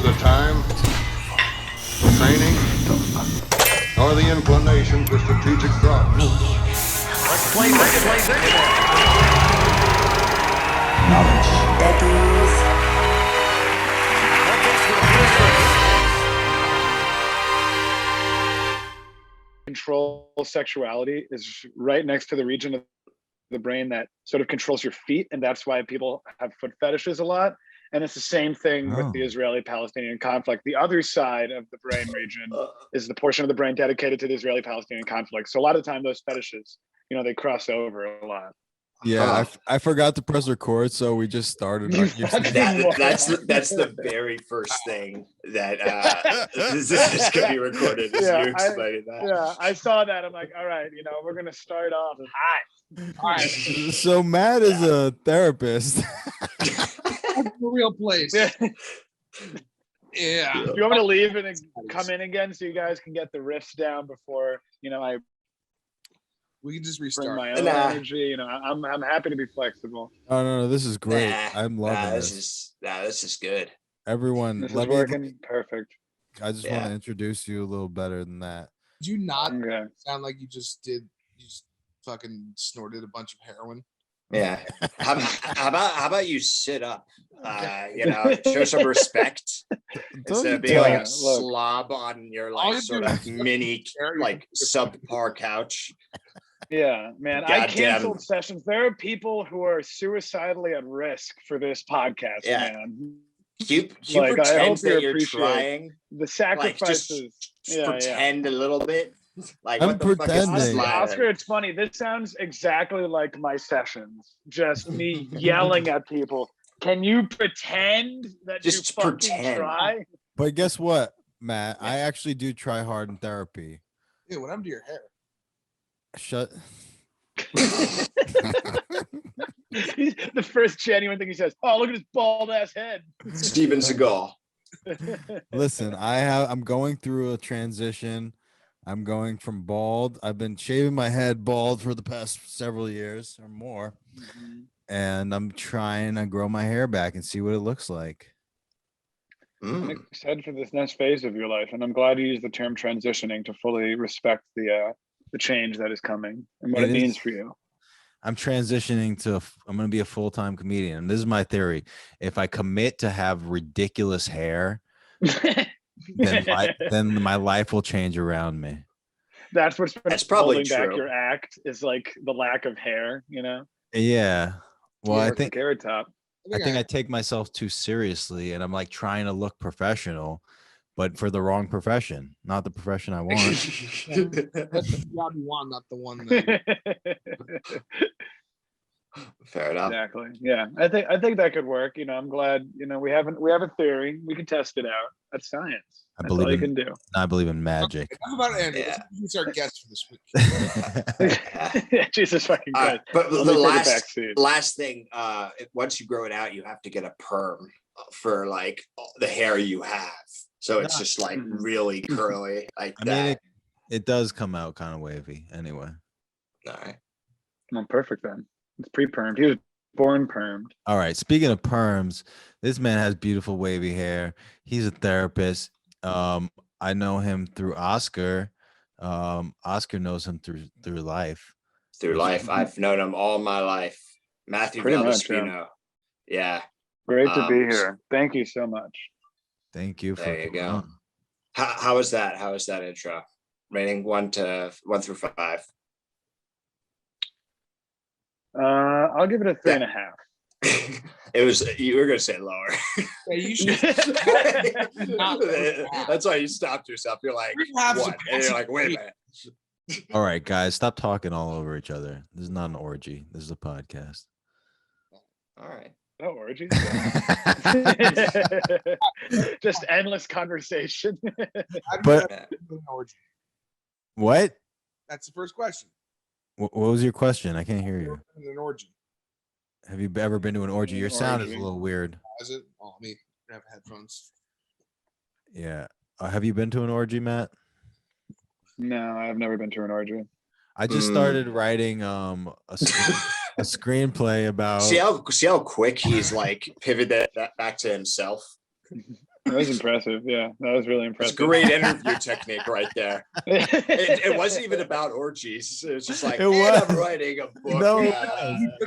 the time, training, or the inclination for strategic thought. Let's play this. Knowledge Daddies. Control sexuality is right next to the region of the brain that sort of controls your feet, and that's why people have foot fetishes a lot. And it's the same thing with the Israeli-Palestinian conflict. The other side of the brain region is the portion of the brain dedicated to the Israeli-Palestinian conflict. So a lot of the time those fetishes, they cross over a lot. Yeah, I forgot to press record, so we just started. That's the very first thing that this is going to be recorded. Is you explaining that? Yeah, I saw that. I'm like, all right, we're going to start off hot. All right. So Matt is a therapist. That's the real place. Yeah. Do you want me to leave and come in again so you guys can get the riffs down before we can just bring restart my own energy? I'm happy to be flexible. Oh no, this is great. I'm loving this. This is good. Everyone, this is working perfect. I just want to introduce you a little better than that. Did you not sound like you just fucking snorted a bunch of heroin? Yeah. How about you sit up? Show some respect instead of being like a slob on your sort of mini subpar couch. Yeah, man. I canceled sessions. There are people who are suicidally at risk for this podcast, man. You pretend that you're trying. The sacrifices. Just pretend a little bit. I'm pretending. Oscar, it's funny. This sounds exactly like my sessions. Just me yelling at people. Can you pretend that just you fucking try? But guess what, Matt? I actually do try hard in therapy. Dude, what happened to your hair? Shut. The first genuine thing he says, "Oh, look at his bald ass head." Steven Seagal. Listen, I'm going through a transition. I'm going from bald. I've been shaving my head bald for the past several years or more. And I'm trying to grow my hair back and see what it looks like. I'm excited for this next phase of your life, and I'm glad you used the term transitioning to fully respect the change that is coming and what it means for you. I'm transitioning I'm going to be a full-time comedian. And this is my theory. If I commit to have ridiculous hair, then my life will change around me. That's probably holding true. Back your act is like the lack of hair, Yeah. Well, I think Carrot Top. I take myself too seriously, and I'm like trying to look professional, but for the wrong profession, not the profession I want. That's the job you want, not the one that... Fair enough. Exactly. Yeah. I think that could work. I'm glad, we have a theory. We can test it out. That's science. That's all you can do. I believe in magic. How about Andrew? He's our guest for this week. Jesus fucking Christ. But the last thing, once you grow it out, you have to get a perm for the hair you have. So it's just really curly like that. I mean, it does come out kind of wavy anyway. All right. Well, perfect then. It's pre-permed. He was born permed. All right. Speaking of perms, this man has beautiful wavy hair. He's a therapist. I know him through Oscar. Oscar knows him through life. Through life. I've known him all my life. Matthew Valdespino. Yeah. Great to be here. Thank you so much. Thank you. There you go. How was that? How was that intro? Rating 1 through 5. I'll give it a 3.5. It was, you were gonna say lower. Yeah, you should. That's why you stopped yourself. You're like, what? And you're like, wait a minute. All right, guys, stop talking all over each other. This is not an orgy. This is a podcast. All right. No orgy. Just endless conversation. But what? That's the first question. What was your question? I can't hear you. An orgy. Have you ever been to an orgy? Your sound is a little weird. Is it? Oh, me. I have headphones. Yeah. Have you been to an orgy, Matt? No, I've never been to an orgy. I just started writing a screenplay about. See how quick he's pivoted that back to himself. That was impressive. Yeah, that was really It's impressive. great interview technique right there. It wasn't even about orgies. It was just like, It was. I'm writing a book. No,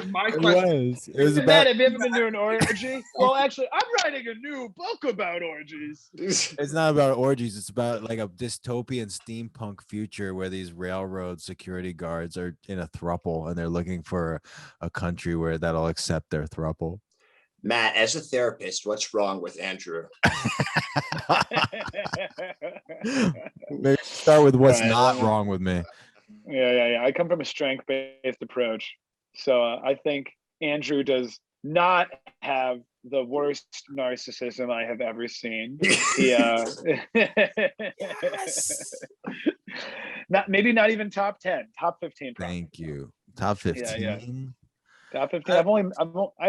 My it question. was. It was Matt, about. have you ever been to an orgy? Well, actually, I'm writing a new book about orgies. It's not about orgies. It's about like a dystopian steampunk future where these railroad security guards are in a throuple and they're looking for a country where that'll accept their throuple. Matt, as a therapist, what's wrong with Andrew? Maybe start with what's Right, not well, wrong with me. Yeah. I come from a strength-based approach. So I think Andrew does not have the worst narcissism I have ever seen. He, not even top 10, top 15. Probably. Thank you. Top 15. Yeah. Top 15. I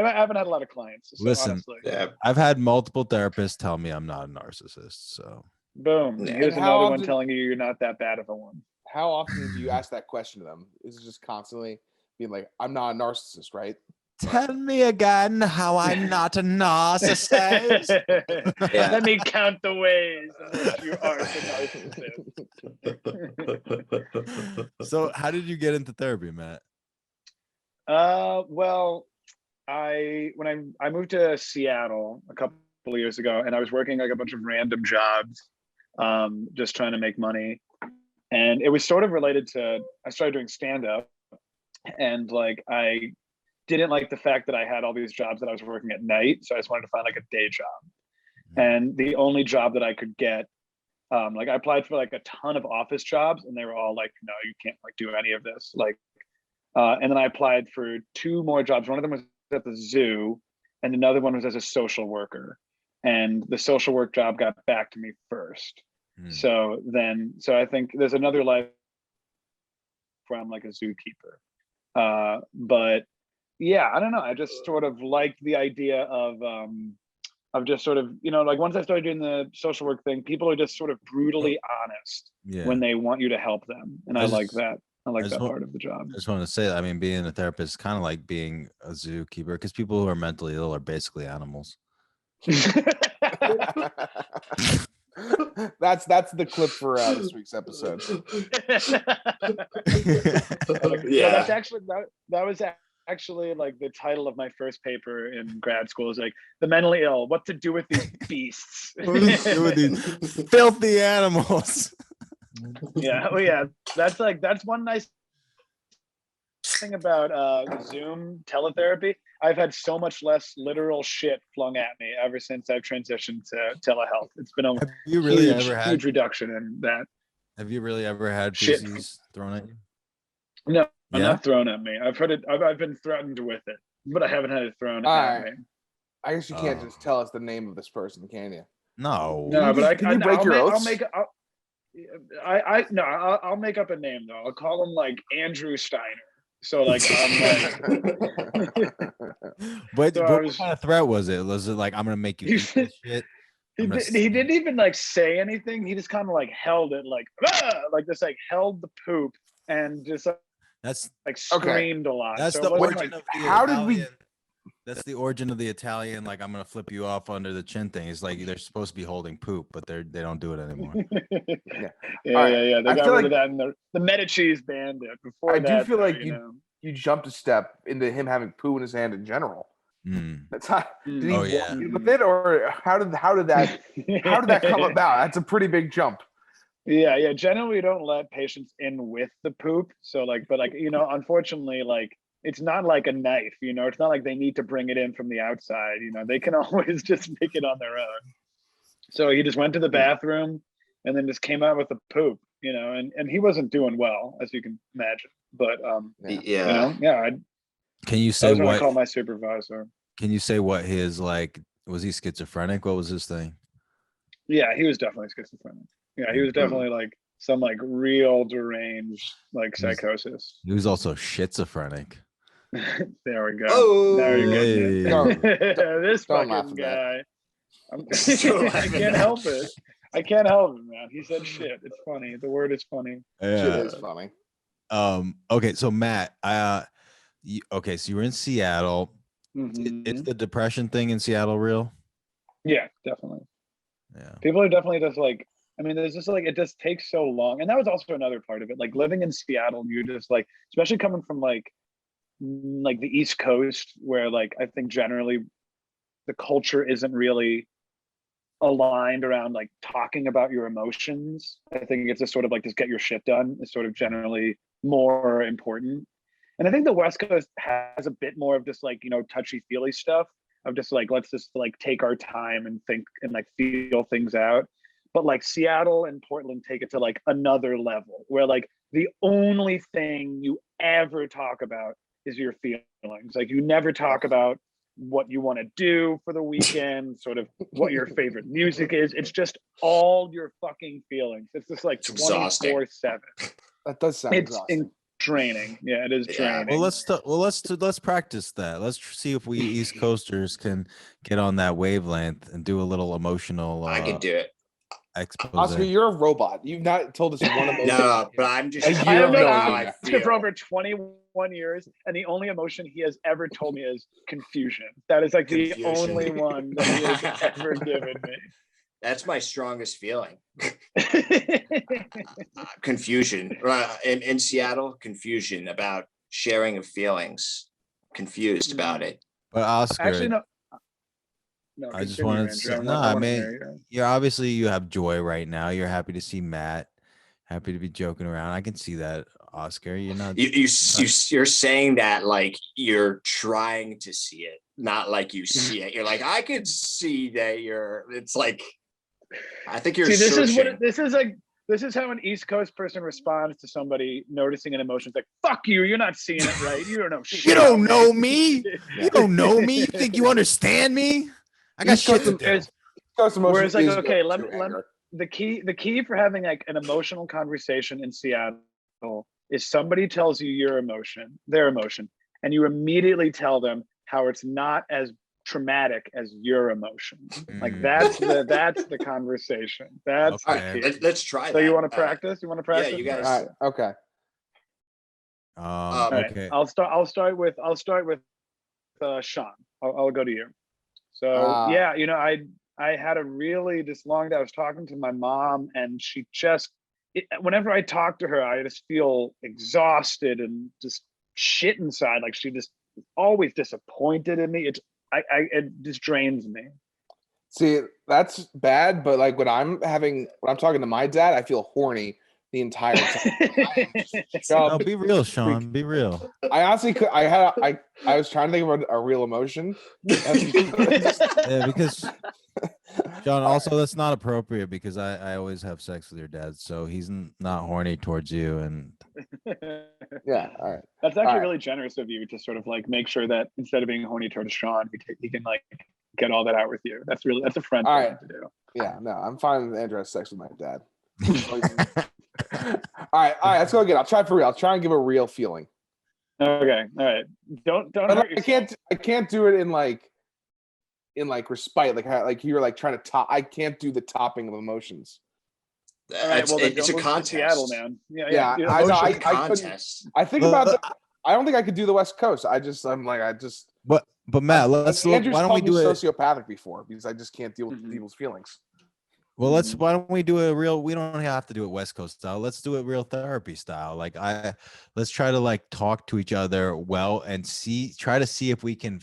haven't had a lot of clients. So Listen, honestly. Yeah. I've had multiple therapists tell me I'm not a narcissist. So Boom. Yeah. Here's And how another one often- telling you you're not that bad of a one. How often do you ask that question to them? Is it just constantly being like, I'm not a narcissist, right? tell me again how I'm not a narcissist. Yeah. Let me count the ways in which you are the narcissist. So how did you get into therapy, Matt? Well, I moved to Seattle a couple of years ago, and I was working like a bunch of random jobs, just trying to make money. And it was sort of related to, I started doing stand-up, and like I didn't like the fact that I had all these jobs that I was working at night, so I just wanted to find like a day job. And the only job that I could get, like I applied for like a ton of office jobs, and they were all like, no, you can't like do any of this. Like, and then I applied for 2 more jobs. One of them was at the zoo, and another one was as a social worker. And the social work job got back to me first. So I think there's another life where I'm like a zookeeper. But yeah, I don't know. I just sort of liked the idea of just sort of, you know, like once I started doing the social work thing, people are just sort of brutally honest when they want you to help them. And I like that. I like that part of the job. I just want to say that, I mean, being a therapist is kind of like being a zookeeper because people who are mentally ill are basically animals. That's the clip for this week's episode. Yeah. That's actually that was actually like the title of my first paper in grad school is like the mentally ill, what to do with these beasts. What do you do with these filthy animals? Yeah, that's one nice thing about Zoom teletherapy. I've had so much less literal shit flung at me ever since I've transitioned to telehealth. It's been a huge reduction in that. Have you really ever had feces thrown at you? No, not thrown at me. I've heard it. I've been threatened with it, but I haven't had it thrown at me. I guess you can't just tell us the name of this person, can you? No. No, but can you break your oaths? I'll make up a name though. I'll call him like Andrew Steiner. So like, What kind of threat was it? Was it like, I'm gonna make you eat this shit? He didn't even like say anything. He just kind of like held it like this, like held the poop and just like screamed a lot. That's so the origin like, of the That's the origin of the Italian, like, I'm gonna flip you off under the chin thing. It's like they're supposed to be holding poop, but they don't do it anymore. Yeah. They got rid of that in the Medici's banned it. Before I that, do feel like you jumped a step into him having poo in his hand in general. That's how did he walk with it, or how did that come about? That's a pretty big jump. Yeah. Generally, we don't let patients in with the poop. So but unfortunately, like it's not like a knife. It's not like they need to bring it in from the outside. They can always just make it on their own. So he just went to the bathroom and then just came out with the poop. And he wasn't doing well, as you can imagine. But Can you say I was gonna what? call my supervisor. Can you say what his was he schizophrenic? What was his thing? Yeah, he was definitely schizophrenic. Yeah, he was definitely like some like real deranged psychosis. He was also schizophrenic. There we go. Oh, there you go. Don't This fucking guy. I can't help it. I can't help it, man. He said shit. It's funny. The word is funny. Yeah. Shit is funny. Okay, so Matt, so you were in Seattle. Mm-hmm. Is the depression thing in Seattle real? Yeah, definitely. Yeah. People are definitely just like, I mean, there's just like, it just takes so long. And that was also another part of it. Like living in Seattle, you're just like, especially coming from like the East Coast, where like, I think generally the culture isn't really aligned around like talking about your emotions. I think it's just sort of like, just get your shit done is sort of generally more important. And I think the West Coast has a bit more of just like, you know, touchy feely stuff of just like, let's just like take our time and think and like feel things out. But like Seattle and Portland take it to like another level where like the only thing you ever talk about is your feelings. Like you never talk about what you want to do for the weekend, sort of what your favorite music is. It's just all your fucking feelings. It's just like 24/7. That does sound exhausting. Draining. Yeah, it is draining. Well, let's practice that. Let's see if we East Coasters can get on that wavelength and do a little emotional. I can do it. Expose. Oscar, you're a robot. You've not told us one emotion. No, but I'm just. I have known I Oscar for over 21 years, and the only emotion he has ever told me is confusion. That is like the only one that he has ever given me. That's my strongest feeling. Confusion. In Seattle, confusion about sharing of feelings. Confused about it. But Oscar, actually, no. I just wanted to say, no, I mean, you're obviously, you have joy right now. You're happy to see Matt, happy to be joking around. I can see that, Oscar. You're not. You're saying that like you're trying to see it, not like you see it. You're like, I could see that you're. It's like, I think you're. See, this searching. is what this is like. This is how an East Coast person responds to somebody noticing an emotion. It's like, fuck you, you're not seeing it right. You don't know shit. You don't know me. You don't know me. You think you understand me? I got shit to do. Whereas like, okay, let the key for having like an emotional conversation in Seattle is somebody tells you their emotion, and you immediately tell them how it's not as traumatic as your emotion. Like that's the conversation. That's okay. Let's try. So you want to practice? You want to practice? Yeah, you guys. All right, okay. Okay. I'll start with Sean. I'll go to you. So yeah, you know, I had a really this long day. I was talking to my mom, and she just whenever I talk to her, I just feel exhausted and just shit inside. Like she just always disappointed in me. It just drains me. See, that's bad, but like when I'm talking to my dad, I feel horny the entire time. No, be real, Sean. Be real. I honestly could. I was trying to think of a real emotion. Yeah, because John, also that's not appropriate because I always have sex with your dad, so he's not horny towards you. And yeah, all right. That's actually really generous of you to sort of like make sure that instead of being horny towards Sean, he can like get all that out with you. That's a friend thing to do. Yeah, no, I'm fine with Andrew has sex with my dad. All right, let's go again. I'll try for real. I'll try and give a real feeling. Okay, all right. Don't hurt yourself. I can't do it in like respite, like you're like trying to top. I can't do the topping of emotions. All right, well, it's a contest. Seattle, man. Yeah. Contest. I think about. I don't think I could do the West Coast. But Matt, why don't we do it? Sociopathic before because I just can't deal with people's feelings. Well, why don't we do we don't have to do it West Coast style. Let's do it real therapy style. Like let's try to like talk to each other well and try to see if we can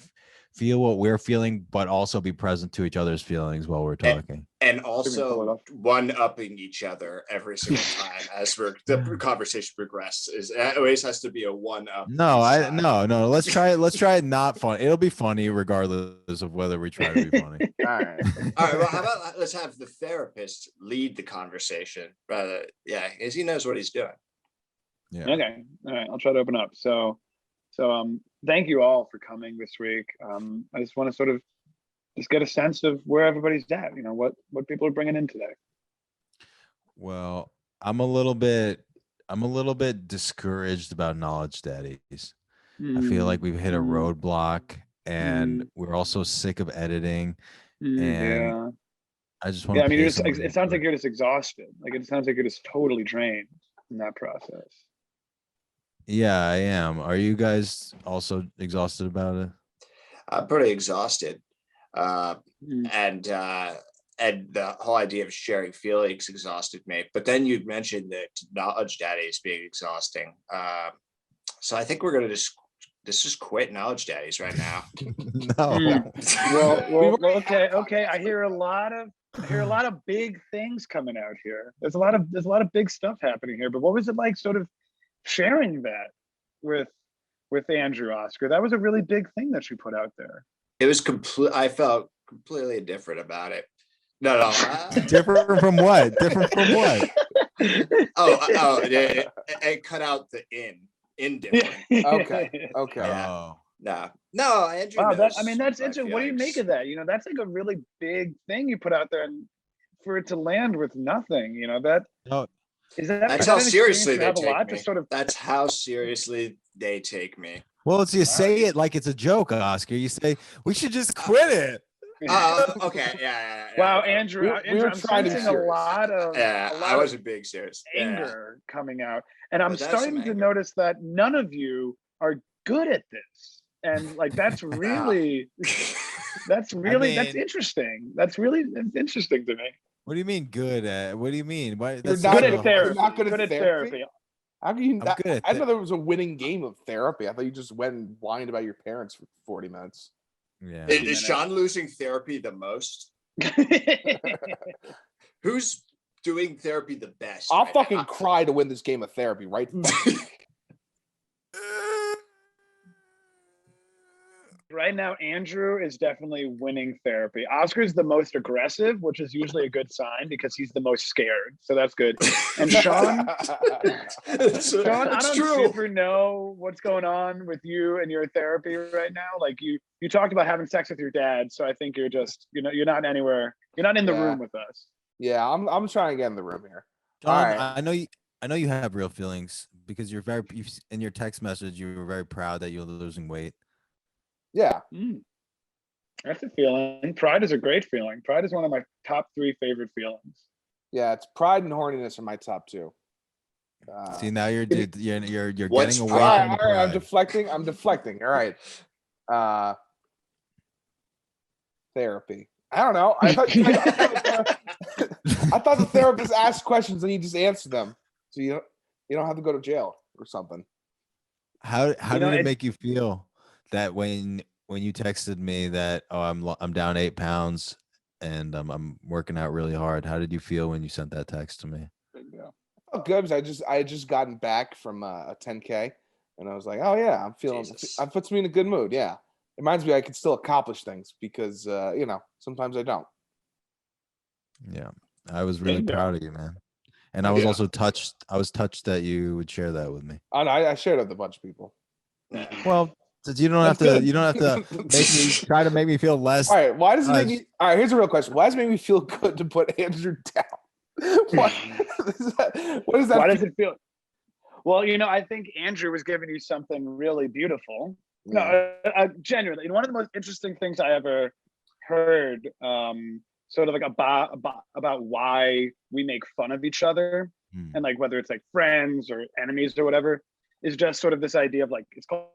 feel what we're feeling, but also be present to each other's feelings while we're talking. And also one-upping each other every single time as the conversation progresses. It always has to be a one-up. No. Let's try it not fun. It'll be funny regardless of whether we try to be funny. All right. Well, how about let's have the therapist lead the conversation. Because he knows what he's doing. Yeah. Okay. All right. I'll try to open up. So thank you all for coming this week. I just want to sort of just get a sense of where everybody's at, you know, what people are bringing in today. Well, I'm a little bit discouraged about Knowledge Daddies. I feel like we've hit a roadblock and we're also sick of editing. And I just want to it sounds like you're just exhausted. Like it sounds like you're just totally drained in that process. Yeah, I am. Are you guys also exhausted about it? I'm pretty exhausted. And and the whole idea of sharing feelings exhausted me. But then you mentioned that Knowledge Daddies being exhausting. So I think we're gonna just quit Knowledge Daddies right now. No. Well, okay. I hear a lot of big things coming out here. There's a lot of big stuff happening here. But what was it like, sort of sharing that with Andrew, Oscar? That was a really big thing that you put out there. It was I felt completely indifferent about it. No. Different from what? Different from what? It cut out the indifferent. Okay. Yeah. No, Andrew. Wow, knows that's my interesting. What do you make of that? That's like a really big thing you put out there, and for it to land with nothing, that No. That's how seriously they take me. That's how seriously they take me. Well, it's you say it like it's a joke, Oscar. You say we should just quit it. Okay. Yeah. Wow, Andrew, we're I'm trying to be sensing a lot of I wasn't being serious. Anger coming out, and I'm But that's starting some to anger. notice that none of you are good at this, and like that's really that's interesting. That's interesting to me. What do you mean good at? What do you mean? Why, You're that's not Good so- at therapy. You're not good at therapy? therapy. How can you? I'm good at I thought there was a winning game of therapy. I thought you just went and whined about your parents for 40 minutes. Yeah. Is Sean losing therapy the most? Who's doing therapy the best? I'll right fucking now? cry to win this game of therapy, right? Right now, Andrew is definitely winning therapy. Oscar's the most aggressive, which is usually a good sign because he's the most scared. So that's good. And Sean, I don't super know what's going on with you and your therapy right now. Like you talked about having sex with your dad. So I think you're not anywhere. You're not in the room with us. Yeah, I'm trying to get in the room here. John, All right. I know you have real feelings because in your text message you were very proud that you're losing weight. Yeah. That's a feeling. Pride is a great feeling. Pride is one of my top 3 favorite feelings. Yeah, it's pride and horniness are my top 2. See, now you're getting away What's from the pride? All right, I'm pride. deflecting. All right. Therapy. I don't know. I thought the therapist asked questions and you just answer them, so you don't have to go to jail or something. How did it make you feel that when you texted me that I'm down 8 pounds and I'm working out really hard? How did you feel when you sent that text to me? Oh, good. I had just gotten back from a 10K, and I was like, oh yeah, I'm feeling. It puts me in a good mood. Yeah, it reminds me I can still accomplish things because sometimes I don't. Yeah, I was really proud of you, man. And I was also touched. I was touched that you would share that with me. I shared it with a bunch of people. Well, you don't have to try to make me feel less. All right, why does it make me? All right, here's a real question. Why does it make me feel good to put Andrew down? What does that? Why does it feel? Well, I think Andrew was giving you something really beautiful. Yeah. No, genuinely, one of the most interesting things I ever heard, sort of like about why we make fun of each other, and like whether it's like friends or enemies or whatever, is just sort of this idea of like it's called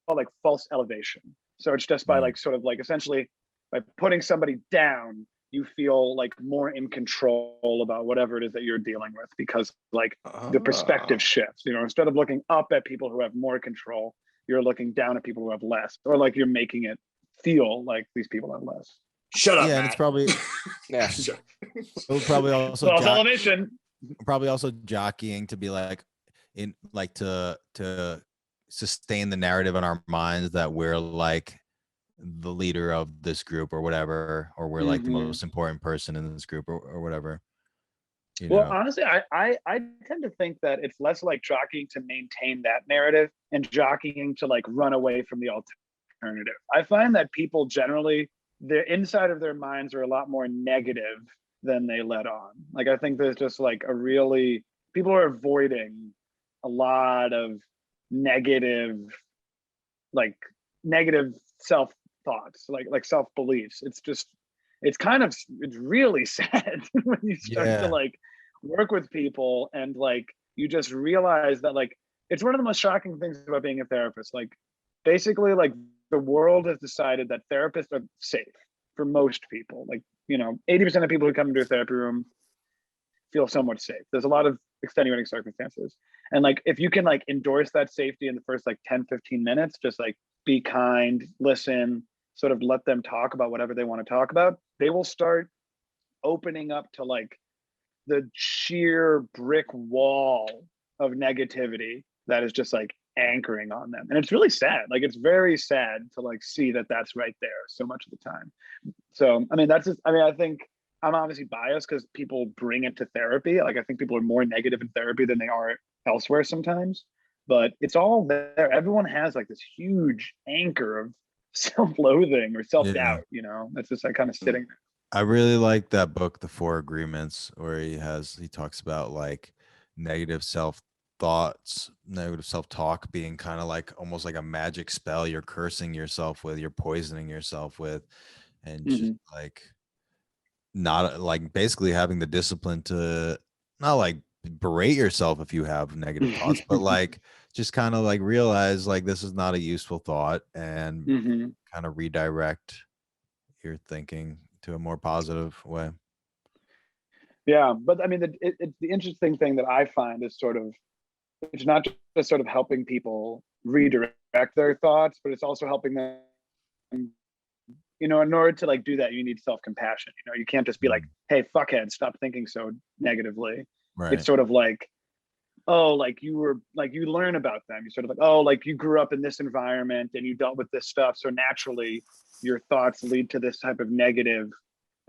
like false elevation. So it's just by like sort of like essentially by putting somebody down, you feel like more in control about whatever it is that you're dealing with because like the perspective shifts. Instead of looking up at people who have more control, you're looking down at people who have less, or like you're making it feel like these people have less. Shut up. Yeah, Matt. and it's probably it would probably also false elevation. Probably also jockeying to be like to sustain the narrative in our minds that we're like the leader of this group or whatever, or we're like the most important person in this group or whatever. Well, honestly, I tend to think that it's less like jockeying to maintain that narrative and jockeying to like run away from the alternative. I find that people generally, the inside of their minds are a lot more negative than they let on. Like, I think there's just like people are avoiding a lot of negative self thoughts, like self beliefs. It's really sad when you start to like work with people and like you just realize that like it's one of the most shocking things about being a therapist. Like basically like the world has decided that therapists are safe for most people. Like 80% of people who come into a therapy room feel somewhat safe. There's a lot of extenuating circumstances. And like, if you can like endorse that safety in the first like 10, 15 minutes, just like be kind, listen, sort of let them talk about whatever they want to talk about, they will start opening up to like the sheer brick wall of negativity that is just like anchoring on them. And it's really sad. Like, it's very sad to like see that that's right there so much of the time. So, I mean, that's just, I mean, I think I'm obviously biased because people bring it to therapy. Like, I think people are more negative in therapy than they are elsewhere sometimes, but it's all there. Everyone has like this huge anchor of self-loathing or self-doubt, that's just like kind of sitting there. I really like that book, The Four Agreements, where he talks about like negative self-thoughts, negative self-talk being kind of like almost like a magic spell you're cursing yourself with, you're poisoning yourself with, and just like not like basically having the discipline to not like berate yourself if you have negative thoughts, but like just kind of like realize like this is not a useful thought and kind of redirect your thinking to a more positive way. Yeah, but I mean, the interesting thing that I find is sort of, it's not just sort of helping people redirect their thoughts, but it's also helping them, in order to like do that, you need self-compassion. You can't just be like, hey, fuckhead, stop thinking so negatively. Right. It's sort of like, oh, like you learn about them. You sort of like, oh, like you grew up in this environment and you dealt with this stuff. So naturally your thoughts lead to this type of negative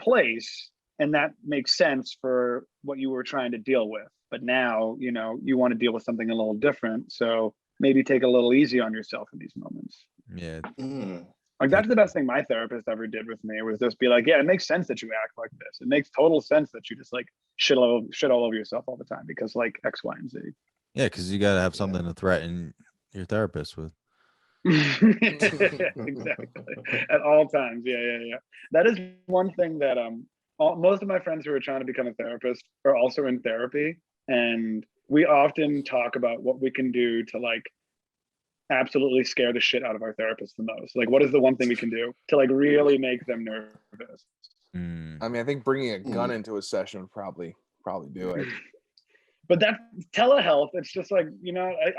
place. And that makes sense for what you were trying to deal with. But now, you want to deal with something a little different. So maybe take a little easy on yourself in these moments. Yeah. Like, that's the best thing my therapist ever did with me, was just be like, yeah, it makes sense that you act like this. It makes total sense that you just like shit all over yourself all the time because like X, Y, and Z. Yeah, because you got to have something to threaten your therapist with. Exactly. At all times. Yeah. That is one thing that most of my friends who are trying to become a therapist are also in therapy, and we often talk about what we can do to like absolutely scare the shit out of our therapist the most. Like, what is the one thing we can do to like really make them nervous? I mean, I think bringing a gun into a session would probably do it. But that's telehealth. It's just like,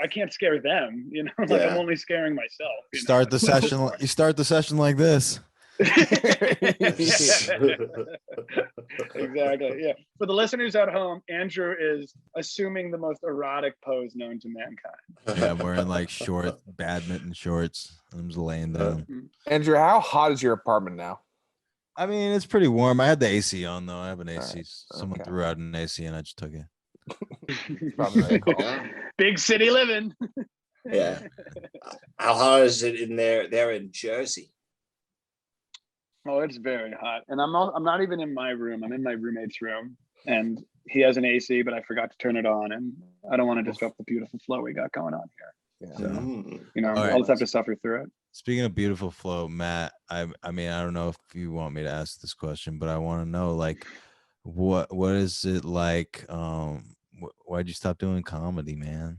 I can't scare them, like I'm only scaring myself. You start the session like this. Exactly. Yeah. For the listeners at home, Andrew is assuming the most erotic pose known to mankind. Yeah, I'm wearing like short badminton shorts. I'm just laying down. Andrew, how hot is your apartment now? I mean, it's pretty warm. I had the AC on though. I have an AC. Right. Someone threw out an AC and I just took it. Probably cool. Big city living. Yeah. How hot is it in there? They're in Jersey. Oh, it's very hot. And I'm not even in my room. I'm in my roommate's room, and he has an AC, but I forgot to turn it on, and I don't want to disrupt the beautiful flow we got going on here. Yeah. So, I'll just have to suffer through it. Speaking of beautiful flow, Matt, I mean, I don't know if you want me to ask this question, but I want to know, like, what is it like? Why'd you stop doing comedy, man?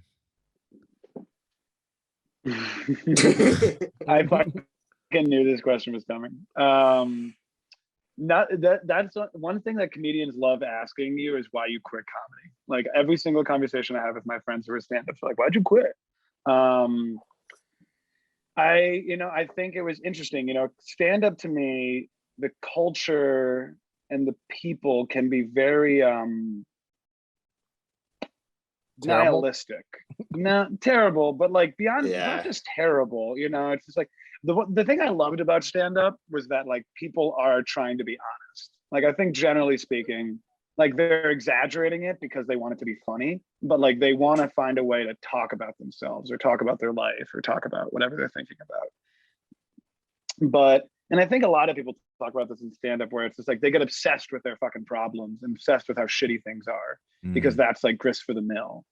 I fucking knew this question was coming. That's one thing that comedians love asking you is why you quit comedy. Like, every single conversation I have with my friends who are stand-ups, like, why'd you quit? I think it was interesting, stand-up to me, the culture and the people can be very nihilistic. No, terrible, but like beyond, not just terrible, it's just like the thing I loved about stand-up was that like people are trying to be honest. Like, I think generally speaking, like they're exaggerating it because they want it to be funny, but like they want to find a way to talk about themselves or talk about their life or talk about whatever they're thinking about. And I think a lot of people talk about this in stand-up, where it's just like they get obsessed with their fucking problems and obsessed with how shitty things are because that's like grist for the mill.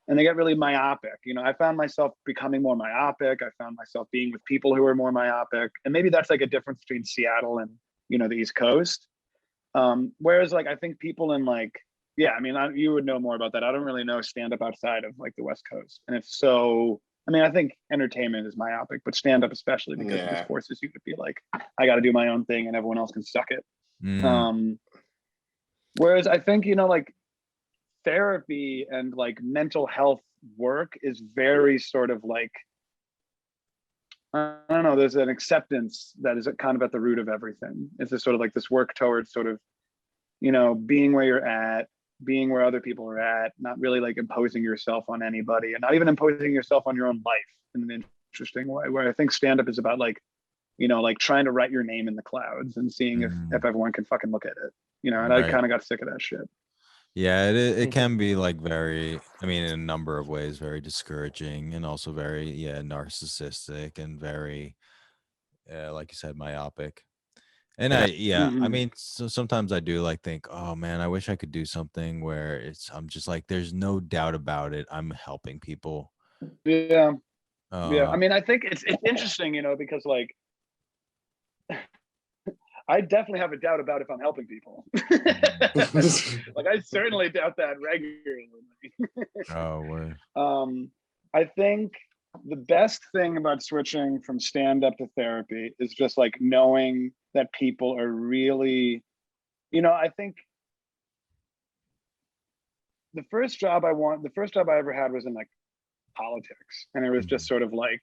And they get really myopic. I found myself becoming more myopic. I found myself being with people who are more myopic. And maybe that's like a difference between Seattle and, the East Coast. Whereas like, I think people in like, you would know more about that. I don't really know stand-up outside of like the West Coast. And it's so I mean, I think entertainment is myopic, but stand-up especially because it just forces you to be like, I got to do my own thing and everyone else can suck it. Whereas I think, like therapy and like mental health work is very sort of like, I don't know, there's an acceptance that is kind of at the root of everything. It's just sort of like this work towards sort of, being where you're at, being where other people are at, not really like imposing yourself on anybody and not even imposing yourself on your own life in an interesting way, where I think stand-up is about like, like trying to write your name in the clouds and seeing if everyone can fucking look at it, and I kind of got sick of that shit. Yeah, it can be like very, I mean, in a number of ways, very discouraging and also very, narcissistic and very, like you said, myopic. And I mean, so sometimes I do like think, oh man, I wish I could do something where I'm just like, there's no doubt about it, I'm helping people. Yeah. I mean, I think it's interesting, because like, I definitely have a doubt about if I'm helping people. Like I certainly doubt that regularly. Oh, word. I think the best thing about switching from stand-up to therapy is just like knowing that people are really, I think the first job I ever had was in like politics, and it was just sort of like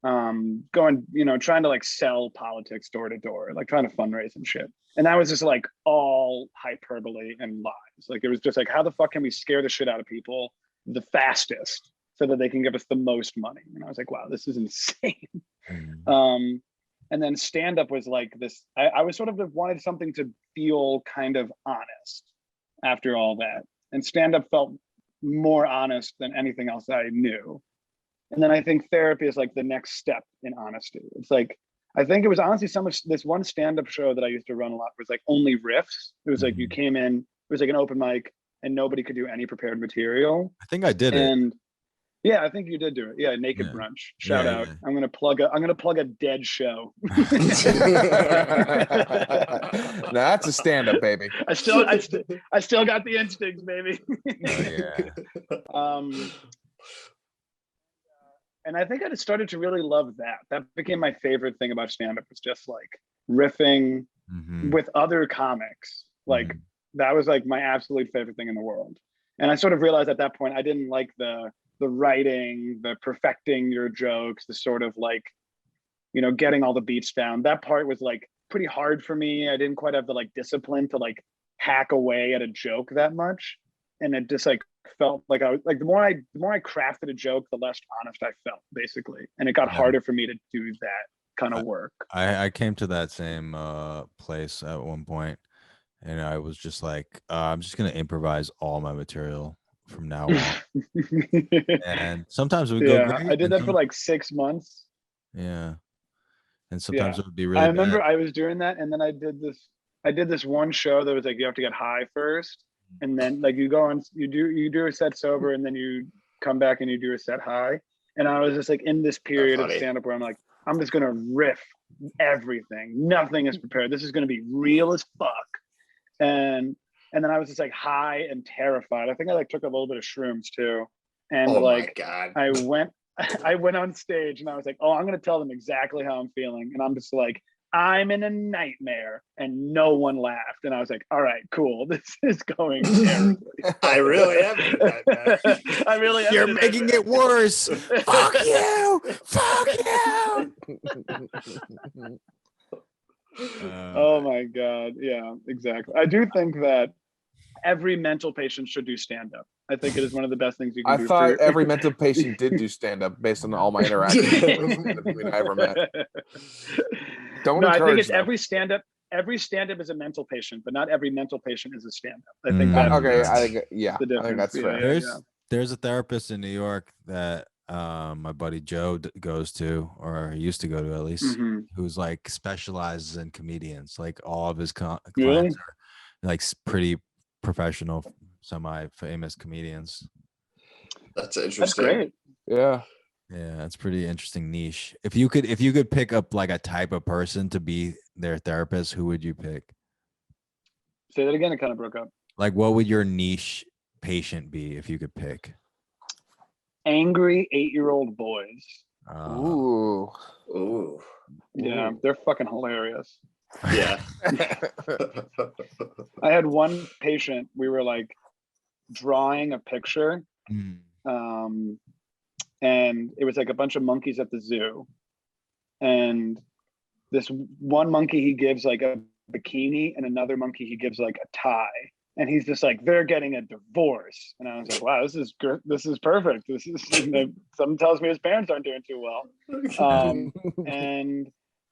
going, trying to like sell politics door to door, like trying to fundraise and shit. And that was just like all hyperbole and lies. Like it was just like, how the fuck can we scare the shit out of people the fastest so that they can give us the most money? And I was like, wow, this is insane. And then stand up was like this, I was sort of wanted something to feel kind of honest after all that. And stand up felt more honest than anything else I knew. And then I think therapy is like the next step in honesty. It's like, I think it was honestly this one stand-up show that I used to run a lot was like only riffs. It was like you came in, it was like an open mic and nobody could do any prepared material. I think I did it. Yeah, I think you did do it. Yeah, Naked Brunch. Shout out. Yeah. I'm gonna plug a dead show. No, that's a stand-up, baby. I still got the instincts, baby. And I think I just started to really love that. That became my favorite thing about stand-up, was just like riffing with other comics. Like that was like my absolute favorite thing in the world. And I sort of realized at that point, I didn't like the writing, the perfecting your jokes, the sort of like, getting all the beats down. That part was like pretty hard for me. I didn't quite have the like discipline to like hack away at a joke that much. And it just like felt like I was like, the more I crafted a joke, the less honest I felt, basically. And it got harder for me to do that kind of work. I came to that same place at one point, and I was just like, I'm just gonna improvise all my material from now on. And sometimes it would go great. I did that for like 6 months. Yeah. And sometimes it would be really I remember I was doing that, and then I did this one show that was like, you have to get high first, and then like you go on, you do a set sober, and then you come back and you do a set high. And I was just like in this period of stand-up where I'm like, I'm just gonna riff everything. Nothing is prepared. This is gonna be real as fuck. And then I was just like high and terrified. I think I like took a little bit of shrooms too. And my God. I went on stage and I was like, oh, I'm gonna tell them exactly how I'm feeling. And I'm just like, I'm in a nightmare, and no one laughed. And I was like, all right, cool. This is going terribly. I really am in a nightmare. I really am. You're making it worse. Fuck you. Fuck you. Oh my God. Yeah, exactly. I do think that every mental patient should do stand-up. I think it is one of the best things you can do. I thought every mental patient did do stand-up based on all my interactions with I ever met. I think it's every stand-up is a mental patient, but not every mental patient is a stand-up. I think that I think that's fair. There's a therapist in New York that my buddy Joe goes to, or used to go to at least, who's like specializes in comedians. Like all of his clients are like pretty professional, semi-famous comedians. That's interesting. That's great. Yeah, it's pretty interesting niche. If you could pick up like a type of person to be their therapist, who would you pick? Say that again. It kind of broke up. Like, what would your niche patient be if you could pick? angry 8-year-old boys. Ooh. Ooh. Yeah, they're fucking hilarious. Yeah. I had one patient, we were like drawing a picture, and it was like a bunch of monkeys at the zoo. And this one monkey he gives like a bikini, and another monkey he gives like a tie. And he's just like, they're getting a divorce. And I was like, wow, this is good. This is perfect. This is, something tells me his parents aren't doing too well.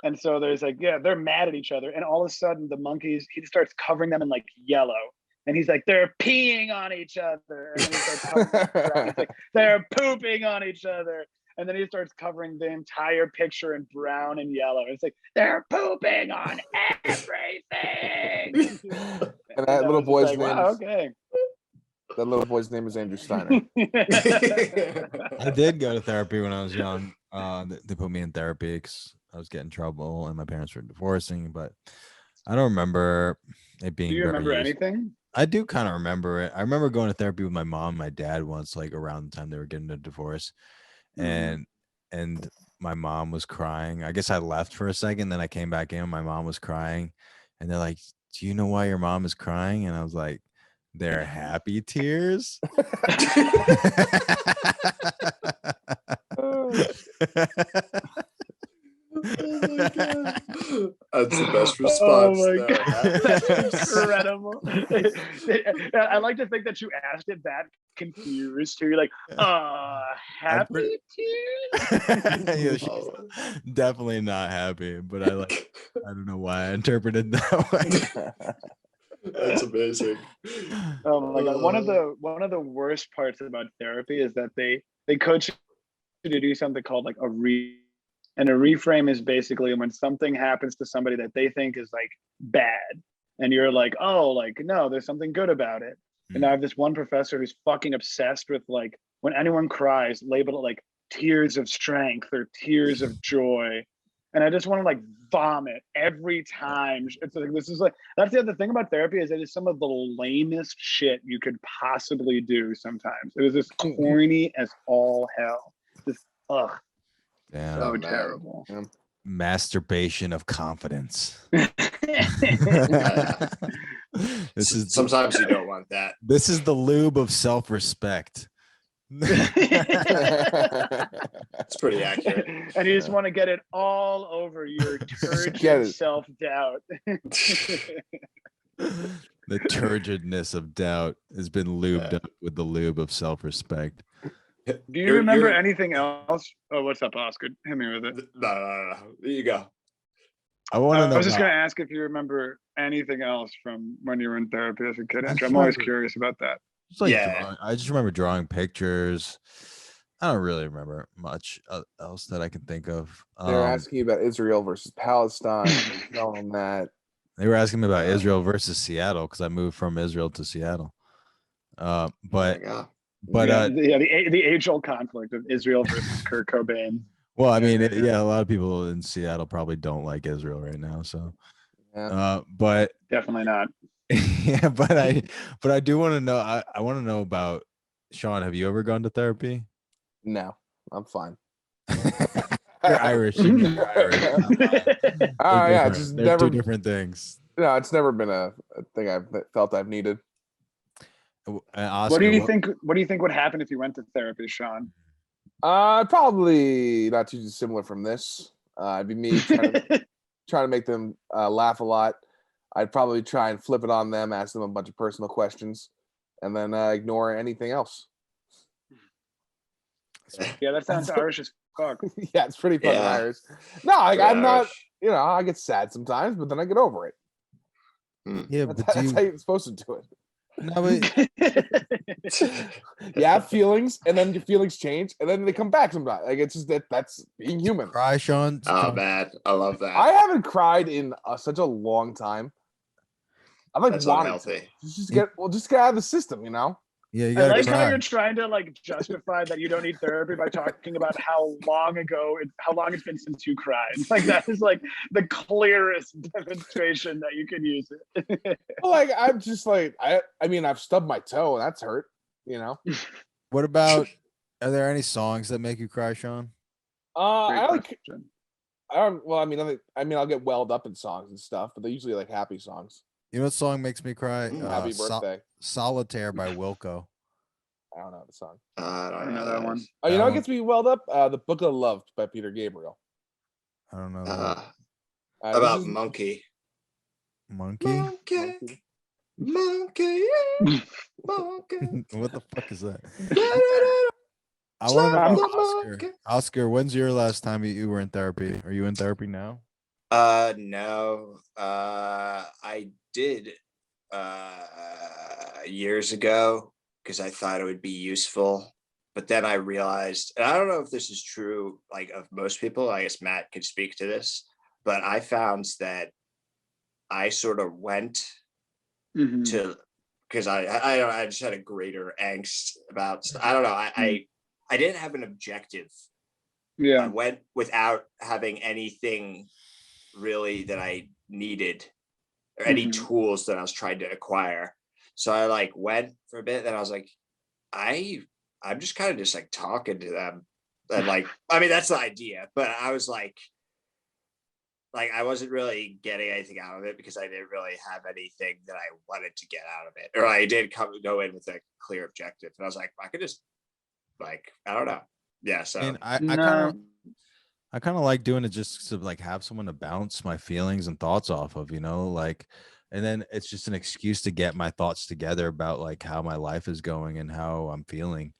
And so there's like, yeah, they're mad at each other. And all of a sudden the monkeys, he starts covering them in like yellow. And he's like, they're peeing on each other. And then he starts covering them brown. He's like, they're pooping on each other. And then he starts covering the entire picture in brown and yellow. It's like, they're pooping on everything. And that little boy's like, name wow, is, okay. that little boy's name is Andrew Steiner. I did go to therapy when I was young. They put me in therapy because I was getting in trouble and my parents were divorcing, but I don't remember it being. Do you remember anything? I do kind of remember it. I remember going to therapy with my mom and my dad once, like around the time they were getting a divorce. And my mom was crying. I guess I left for a second, then I came back in. My mom was crying, and they're like, "Do you know why your mom is crying?" And I was like, "They're happy tears." Oh my God. That's the best response. Oh my God. That's incredible. I like to think that you asked it that confused too. You're like, happy tears? Yeah, definitely not happy, but I don't know why I interpreted that way. That's amazing. Oh my God. One of the worst parts about therapy is that they coach you to do something called like and a reframe is basically when something happens to somebody that they think is like bad, and you're like, oh, like, no, there's something good about it. And I have this one professor who's fucking obsessed with like, when anyone cries, label it like tears of strength or tears of joy. And I just want to like vomit every time. It's like, this is like, that's the other thing about therapy, is it is some of the lamest shit you could possibly do sometimes. It was just corny as all hell. Just, ugh. Damn. So terrible. Masturbation of confidence. This is sometimes you don't want that. This is the lube of self-respect. It's pretty accurate. And you just want to get it all over your turgid self-doubt. The turgidness of doubt has been lubed up with the lube of self-respect. Do you remember anything else? Oh, what's up, Oscar? Hit me with it. No. There you go. I want to know. I was just going to ask if you remember anything else from when you were in therapy as a kid. I'm always curious about that. I just remember drawing pictures. I don't really remember much else that I can think of. They were asking you about Israel versus Palestine. Telling that. They were asking me about Israel versus Seattle because I moved from Israel to Seattle. But the age-old conflict of Israel versus Kurt Cobain. Well, I mean, a lot of people in Seattle probably don't like Israel right now. So, but definitely not. Yeah, but I do want to know. I want to know about Sean. Have you ever gone to therapy? No, I'm fine. You're Irish. You're Irish. Oh yeah, it's just They're two different things. No, it's never been a thing I've felt I've needed. Oscar, what do you think? What do you think would happen if you went to therapy, Sean? Probably not too dissimilar from this. It'd be me trying to make them laugh a lot. I'd probably try and flip it on them, ask them a bunch of personal questions, and then ignore anything else. Yeah, that sounds Irish as fuck. Yeah, it's pretty fucking Irish. No, I'm not. You know, I get sad sometimes, but then I get over it. Yeah, that's how you're supposed to do it. No, but you have feelings, and then your feelings change, and then they come back sometimes. Like it's just that's being human. Cry, Sean. Oh man, I love that. I haven't cried in such a long time. I'm like wanting to just get out of the system, you know. Yeah, you I gotta like cry. how you're trying to like justify that you don't need therapy by talking about how long it's been since you cried. Like that is like the clearest demonstration that you can use it. Well, like I'm just like I mean I've stubbed my toe and that's hurt, you know. What about Are there any songs that make you cry, Sean? Great I like. question. I don't. Well, I mean, I'll get welled up in songs and stuff, but they're usually like happy songs. You know what song makes me cry? Happy birthday. Solitaire by Wilco. I don't know the song. I I don't know that one. Oh, you That know what one- gets me welled up? The Book of Love by Peter Gabriel. I don't know. That. This About is- Monkey. Monkey? Monkey. Monkey. Monkey. What the fuck is that? I I want to know, Slap Oscar. Oscar, when's your last time you were in therapy? Are you in therapy now? No. I did years ago because I thought it would be useful. But then I realized, and I don't know if this is true, like of most people, I guess Matt could speak to this, but I found that I sort of went to, because I just had a greater angst about, I don't know, I didn't have an objective. Yeah. I went without having anything really that I needed or any tools that I was trying to acquire. So I like went for a bit, then I was like, I'm just kind of just like talking to them. And like, I mean, that's the idea, but I was like I wasn't really getting anything out of it because I didn't really have anything that I wanted to get out of it. Or I did go in with a clear objective. And I was like, I could just like, I don't know. Yeah. So And I kind of like doing it just to like have someone to bounce my feelings and thoughts off of, like, and then it's just an excuse to get my thoughts together about like how my life is going and how I'm feeling.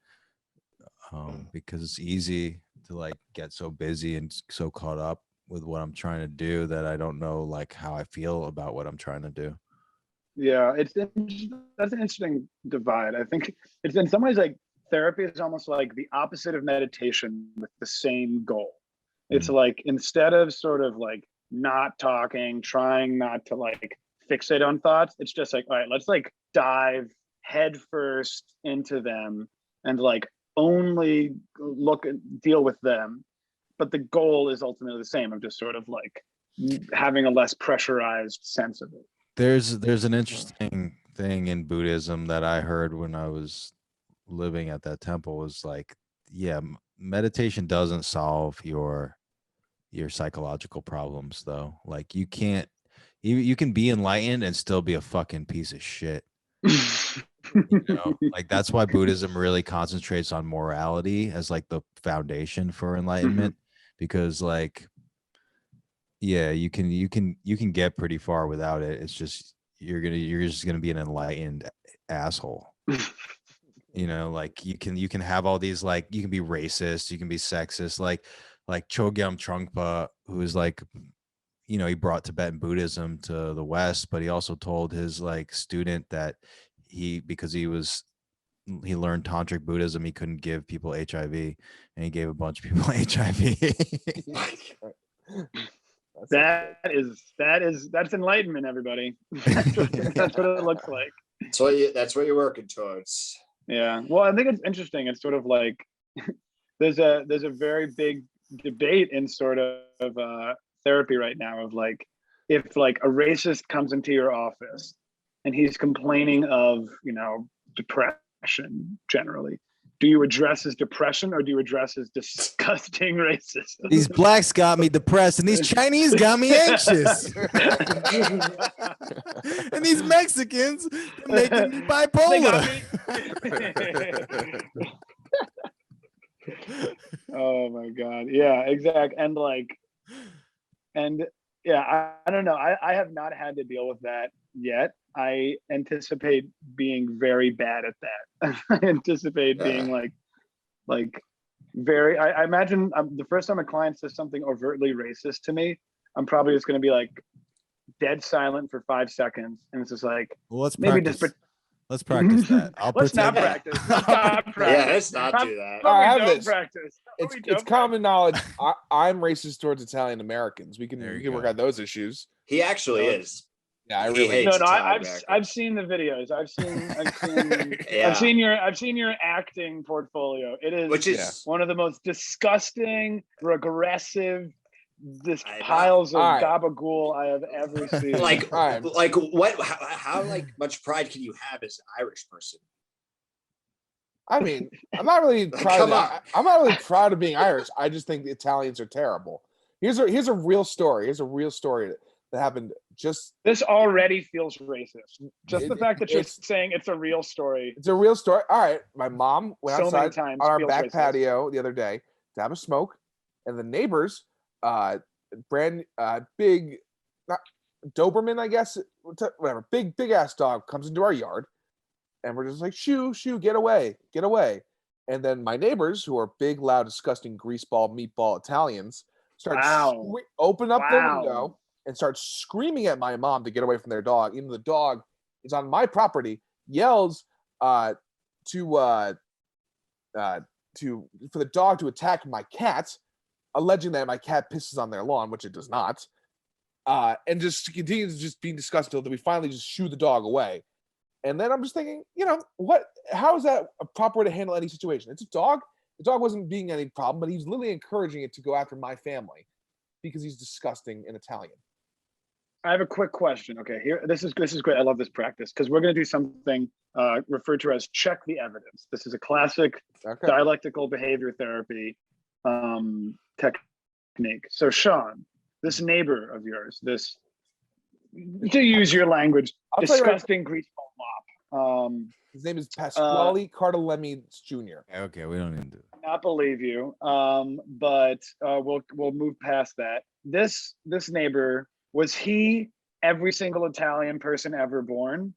Because it's easy to like get so busy and so caught up with what I'm trying to do that I don't know like how I feel about what I'm trying to do. Yeah, that's an interesting divide. I think it's in some ways like therapy is almost like the opposite of meditation with the same goal. It's like instead of sort of like not talking, trying not to like fixate on thoughts, it's just like, all right, let's like dive head first into them and like only deal with them. But the goal is ultimately the same of just sort of like having a less pressurized sense of it. There's an interesting thing in Buddhism that I heard when I was living at that temple was like, yeah, meditation doesn't solve your psychological problems though. Like you can't, you can be enlightened and still be a fucking piece of shit. Like that's why Buddhism really concentrates on morality as like the foundation for enlightenment, because like, yeah, you can get pretty far without it. It's just you're just gonna be an enlightened asshole. Like you can have all these, like you can be racist, you can be sexist, like Chogyam Trungpa, who is like, he brought Tibetan Buddhism to the West, but he also told his like student that because he learned tantric Buddhism, he couldn't give people HIV, and he gave a bunch of people HIV. That's enlightenment, everybody. That's what it looks like. That's what you're working towards. Yeah. Well, I think it's interesting. It's sort of like there's a very big debate in sort of therapy right now of like, if like a racist comes into your office and he's complaining of, depression generally, do you address his depression or do you address his disgusting racism? These blacks got me depressed and these Chinese got me anxious. And these Mexicans are making me bipolar. Oh my God. Yeah, exactly. And yeah, I don't know. I have not had to deal with that yet. I anticipate being very bad at that. I anticipate being like very, I imagine the first time a client says something overtly racist to me, I'm probably just going to be like dead silent for 5 seconds. And it's just like, well, let's maybe practice. Let's practice that. Let's not practice. Let's not practice. Yeah, let's not do that. I have Don't this. practice. It's common knowledge. I'm racist towards Italian Americans. We can work go. out those issues. He actually is. Yeah, I He really. hates No, Italian I've Americans. seen the videos. I've seen Yeah. I've seen your acting portfolio. It is Which is one of the most disgusting, regressive, I know. piles of All right. gabagool I have ever seen. like Alright. what how like much pride can you have as an Irish person? I mean, I'm not really proud. I'm not really proud of being Irish. I just think the Italians are terrible. Here's a real story. Here's a real story that happened. This already feels racist. Just the fact that you're saying it's a real story. It's a real story. All right, my mom went outside on our back racist. patio the other day to have a smoke, and the neighbors, big, not Doberman, I guess, whatever, big ass dog comes into our yard. And we're just like, shoo, get away. And then my neighbors, who are big, loud, disgusting, greaseball, meatball Italians, open up the window and start screaming at my mom to get away from their dog. Even the dog is on my property, yells for the dog to attack my cat, alleging that my cat pisses on their lawn, which it does not, and just continues just being disgusting until we finally just shoo the dog away. And then I'm just thinking, how is that a proper way to handle any situation? It's a dog. The dog wasn't being any problem, but he's literally encouraging it to go after my family because he's disgusting in Italian. I have a quick question. Okay, this is great. I love this practice because we're going to do something referred to as check the evidence. This is a classic dialectical behavior therapy technique. So Sean, this neighbor of yours, this, to use your language, disgusting greaseball mop. His name is Pasquale Cardelemi Jr. Okay, we don't even do it. Not believe you, but we'll move past that. This neighbor, was he every single Italian person ever born?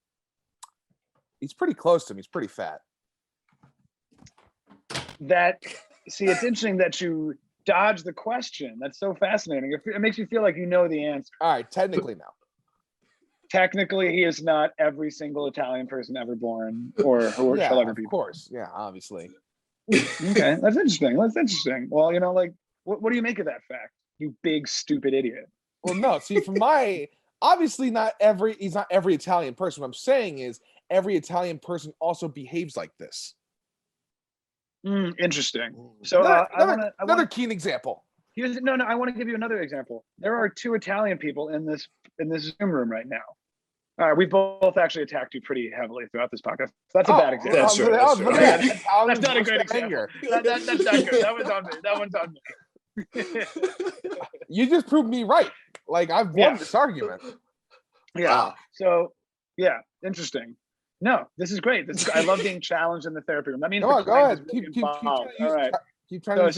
He's pretty close to him. He's pretty fat. See, it's interesting that you dodge the question. That's so fascinating. It makes you feel like you know the answer. All right, technically now. Technically, he is not every single Italian person ever born, or who shall ever be. Of course, yeah, obviously. Okay, that's interesting. Well, what do you make of that fact? You big stupid idiot. Well, no. See, obviously, he's not every Italian person. What I'm saying is, every Italian person also behaves like this. Interesting. So another keen example. I want to give you another example. There are 2 Italian people in this Zoom room right now. All right, we both actually attacked you pretty heavily throughout this podcast. That's a bad example. That's true. That's not a great example. That's not good. That one's on me. You just proved me right. Like, I've won this argument. Yeah. Wow. So, yeah, interesting. No, this is great. I love being challenged in the therapy room. That means go ahead. Keep all right. Keep trying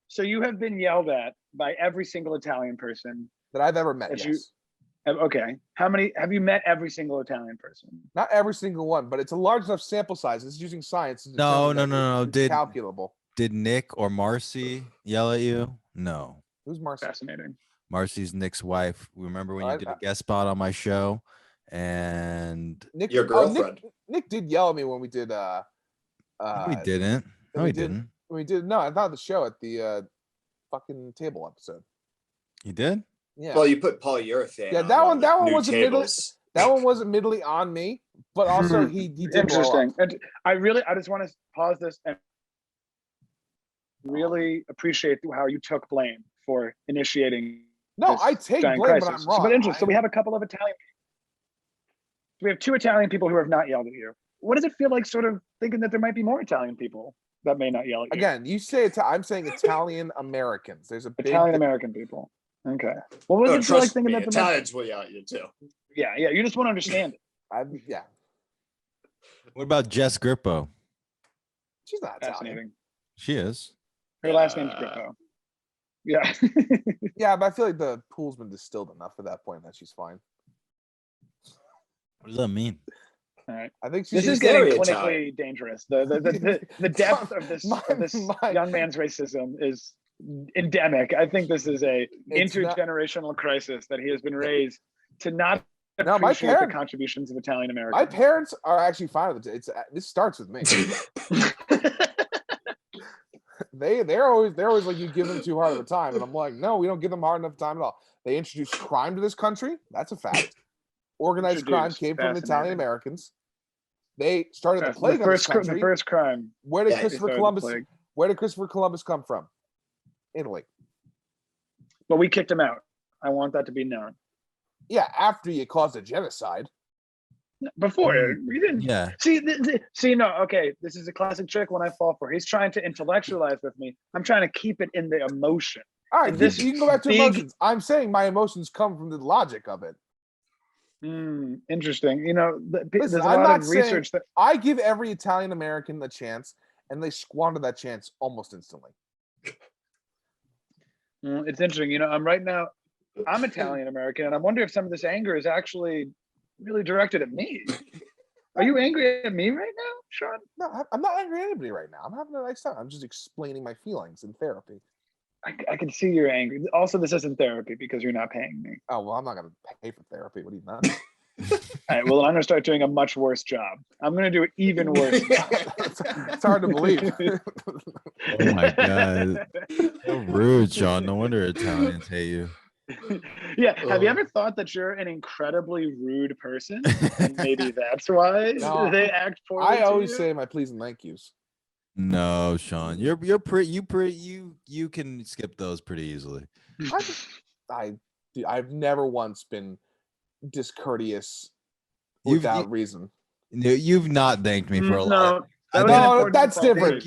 so you have been yelled at by every single Italian person that I've ever met. Yes. Okay. How many have you met? Every single Italian person? Not every single one, but it's a large enough sample size. This is using science. No. It's calculable. Did Nick or Marcy yell at you? No. Who's Marcy? Fascinating. Marcy's Nick's wife. Remember when you did a guest spot on my show? And Nick, your girlfriend. Nick did yell at me when we did. No, he didn't. No, he didn't. We did. No, I thought the show at the fucking table episode. He did. Yeah. Well, you put polyurethane. Yeah, that one wasn't middly on me, but also he did. Interesting. And I just want to pause this and really appreciate how you took blame for initiating. No, I take blame when I'm wrong. But interesting. So we have a couple of Italian. We have 2 Italian people who have not yelled at you. What does it feel like, sort of thinking that there might be more Italian people that may not yell at you? Again, you say I'm saying Italian Americans. There's a big Italian American people. Okay. Well, what does it feel like thinking that the Italians will yell at you too? Yeah. You just want to understand it. Yeah. What about Jess Grippo? She's not Italian. She is. Her last name's Grippo. Yeah. Yeah, but I feel like the pool's been distilled enough at that point that she's fine. What does that mean? All right. I think this is getting clinically dangerous. The depth of this young man's racism is endemic. I think this is a intergenerational crisis that he has been raised to not appreciate the contributions of Italian Americans. My parents are actually fine with it. This starts with me. They're always like, you give them too hard of a time, and I'm like, no, we don't give them hard enough time at all. They introduced crime to this country. That's a fact. Organized crime came from Italian Americans. They started the plague on this country. The first crime. Where did Christopher Columbus come from? Italy. But we kicked him out. I want that to be known. Yeah, after you caused a genocide. Before we didn't. Yeah. See, no. Okay, this is a classic trick when I fall for. He's trying to intellectualize with me. I'm trying to keep it in the emotion. All right, this you can go back to emotions. I'm saying my emotions come from the logic of it. Interesting. You know, there's a I'm lot not of research that I give every Italian American a chance, and they squander that chance almost instantly. It's interesting. You know, I'm Italian American, and I wonder if some of this anger is actually really directed at me. Are you angry at me right now, Sean? No, I'm not angry at anybody right now. I'm having a nice time. I'm just explaining my feelings in therapy. I can see you're angry. Also, this isn't therapy because you're not paying me. Oh, well, I'm not going to pay for therapy. What are you nuts? All right, well, I'm going to start doing a much worse job. I'm going to do an even worse job. It's hard to believe. Oh my God. So rude, Sean. No wonder Italians hate you. Yeah. Have you ever thought that you're an incredibly rude person? And maybe that's why they act poorly. I always say my please and thank yous. No, Sean. You're you can skip those pretty easily. I've never once been discourteous without reason. You've not thanked me for a lot. No, that's different.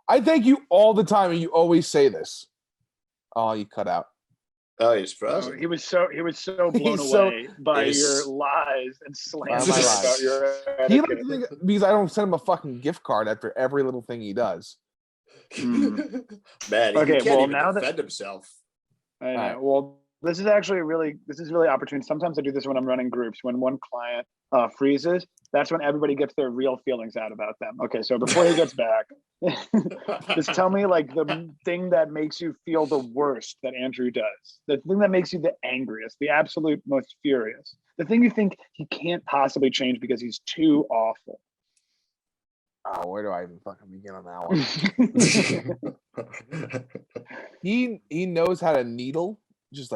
I thank you all the time, and you always say this. Oh, you cut out. Oh, he's frozen. He was so blown away by your lies and slams about your he likes to think because I don't send him a fucking gift card after every little thing he does. Man, okay, he can't even defend himself. I know. Well, this is really opportune. Sometimes I do this when I'm running groups. When one client freezes, that's when everybody gets their real feelings out about them. Okay, so before he gets back, just tell me like the thing that makes you feel the worst that Andrew does. The thing that makes you the angriest, the absolute most furious. The thing you think he can't possibly change because he's too awful. Oh, where do I even fucking begin on that one? He knows how to needle just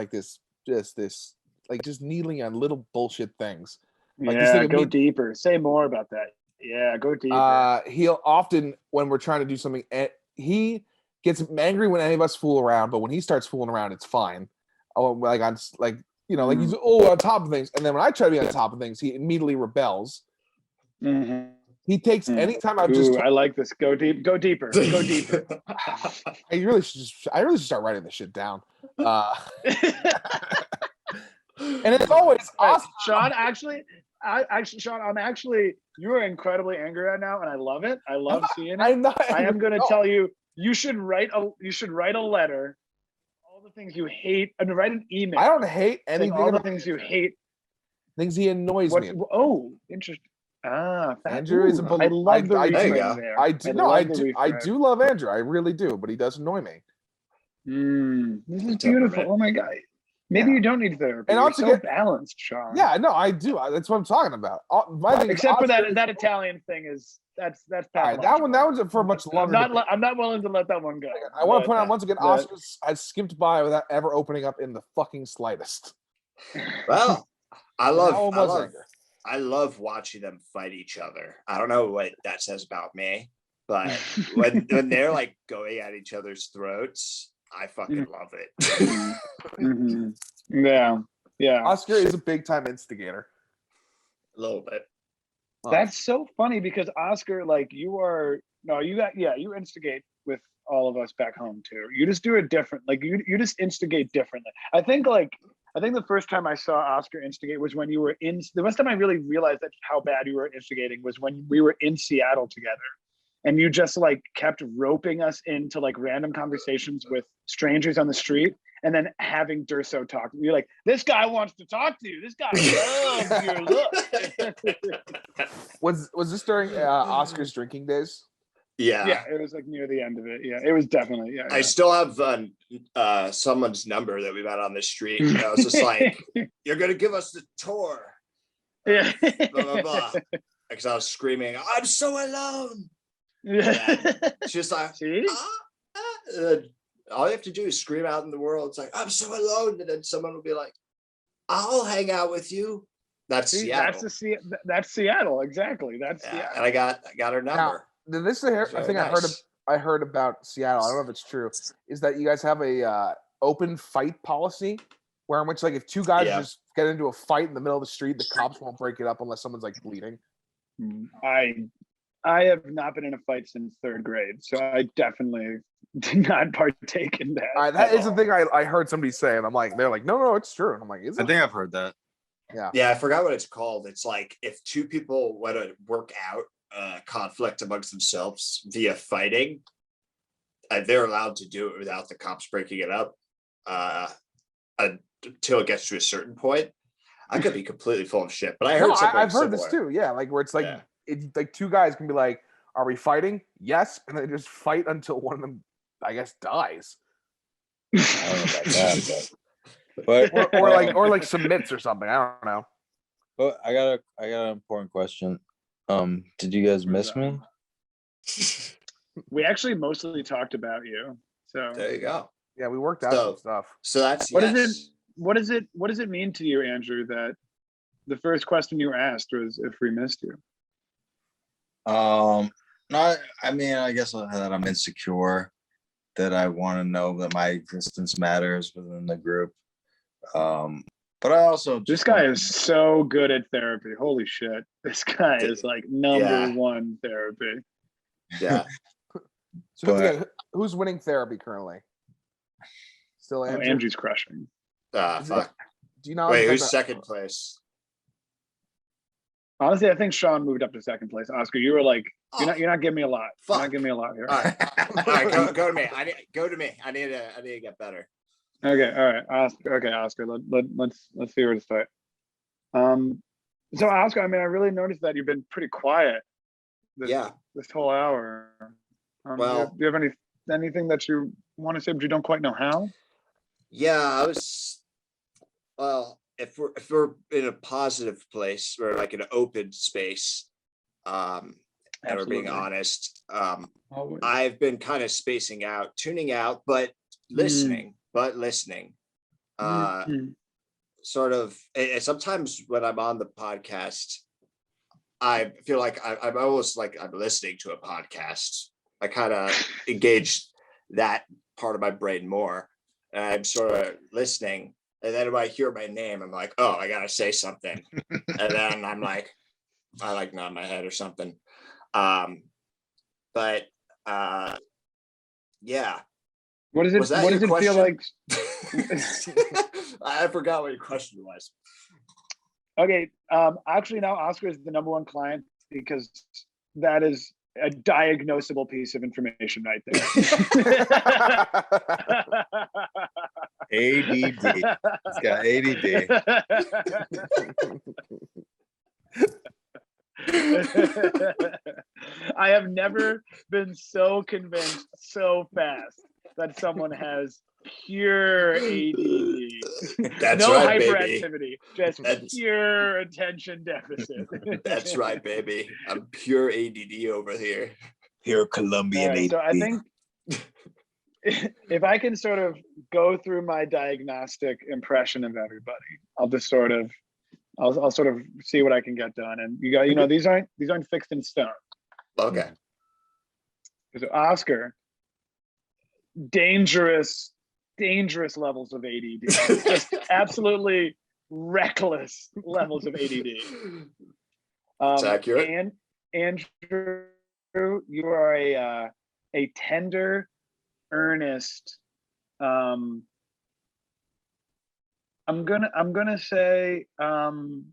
needling on little bullshit things. Like go deeper. Say more about that. Yeah, go deeper. He'll often, when we're trying to do something, he gets angry when any of us fool around, but when he starts fooling around, it's fine. Oh, like on he's on top of things, and then when I try to be on top of things, he immediately rebels. Mm-hmm. He takes anytime I've just. I like this. Go deep. Go deeper. Go deeper. I really should start writing this shit down. And it's always awesome. Sean. Sean, you are incredibly angry right now, and I love it. I love seeing it. I am going to tell you. You should write a letter. All the things you hate, and write an email. I don't hate anything. All the things you hate. Things he annoys me. Oh, interesting. Andrew is a I love the reframe there. I do love Andrew. I really do, but he does annoy me. This is beautiful. Oh my God. Maybe you don't need therapy. And also so balanced, Sean. Yeah, no, I do. That's what I'm talking about. Except for that Italian thing that's right, that one's for much longer. I'm not willing to let that one go. I want to point out once again, Oscar has skipped by without ever opening up in the fucking slightest. Well, I love watching them fight each other. I don't know what that says about me, but when they're like going at each other's throats, I fucking love it. Mm-hmm. Yeah. Oscar is a big time instigator. A little bit. That's so funny because Oscar, like you instigate with all of us back home too. You just do it different. Like you just instigate differently. I think the first time I saw Oscar instigate was when you were the first time I really realized that how bad you were instigating was when we were in Seattle together. And you just like kept roping us into like random conversations with strangers on the street and then having Durso talk. You're like, this guy wants to talk to you. This guy loves your look. Was this during Oscar's drinking days? Yeah, it was like near the end of it. Yeah, it was definitely. I still have someone's number that we met on the street. And I was just like, "You're gonna give us the tour." Yeah. Blah blah blah. Because I was screaming, "I'm so alone." Yeah. She's like, all you have to do is scream out in the world. It's like, "I'm so alone," and then someone will be like, "I'll hang out with you." That's Seattle. That's Seattle. Exactly. Seattle. And I got her number. Now, this is a thing I heard about Seattle. I don't know if it's true. Is that you guys have a open fight policy, where in which like if two guys are just get into a fight in the middle of the street, the cops won't break it up unless someone's like bleeding. I have not been in a fight since 3rd grade, so I definitely did not partake in that. That is the thing I heard somebody say, and I'm like, they're like, no, it's true. And I'm like, is it? I think I've heard that. Yeah, I forgot what it's called. It's like if two people want to work out conflict amongst themselves via fighting, they're allowed to do it without the cops breaking it up until it gets to a certain point. I could be completely full of shit, but I heard something I've heard similar. this too. Yeah, like where it's like it's like two guys can be like, "Are we fighting?" Yes, and they just fight until one of them, I guess, dies. I don't know about that, but or like submits or something. I don't know. But I got an important question. Did you guys miss me? We actually mostly talked about you. So there you go. Yeah, we worked out some stuff. So that's what does it mean to you, Andrew, that the first question you were asked was if we missed you? No, I mean, I guess that I'm insecure, that I want to know that my existence matters within the group. But I also this guy is so good at therapy. Holy shit. This guy is like number one therapy. Yeah. So again, who's winning therapy currently? Still Andrew? Andrew's crushing. Fuck. Do you know? Wait, who's second place? Honestly, I think Sean moved up to second place. Oscar, you were like, you're not giving me a lot. Fuck. You're not giving me a lot here. All right, go to me. I need to get better. Okay, all right. Oscar. Let's see where to start. So Oscar, I mean, I really noticed that you've been pretty quiet this whole hour. Well, do you have anything that you want to say, but you don't quite know how? Yeah, if we're in a positive place, we're like in an open space, and we're being honest, I've been kind of spacing out, tuning out, but listening. Sort of, and sometimes when I'm on the podcast, I feel like I'm almost like I'm listening to a podcast. I kind of engage that part of my brain more. And I'm sort of listening. And then when I hear my name, I'm like, oh, I got to say something. And then I'm like, I like nod my head or something. Yeah. What does it feel like? I forgot what your question was. Okay. Actually, now Oscar is the number one client because that is a diagnosable piece of information right there. ADD. He's got ADD. I have never been so convinced so fast that someone has pure ADD. That's no right, hyperactivity, baby. just pure attention deficit. That's right, baby. I'm pure ADD over here. Pure Colombian ADD. So I think if I can sort of go through my diagnostic impression of everybody, I'll just sort of I'll sort of see what I can get done. And these aren't fixed in stone. Okay. So Oscar, dangerous levels of ADD, just absolutely reckless levels of ADD. It's accurate. And Andrew, you are a tender, earnest. I'm gonna say, I'm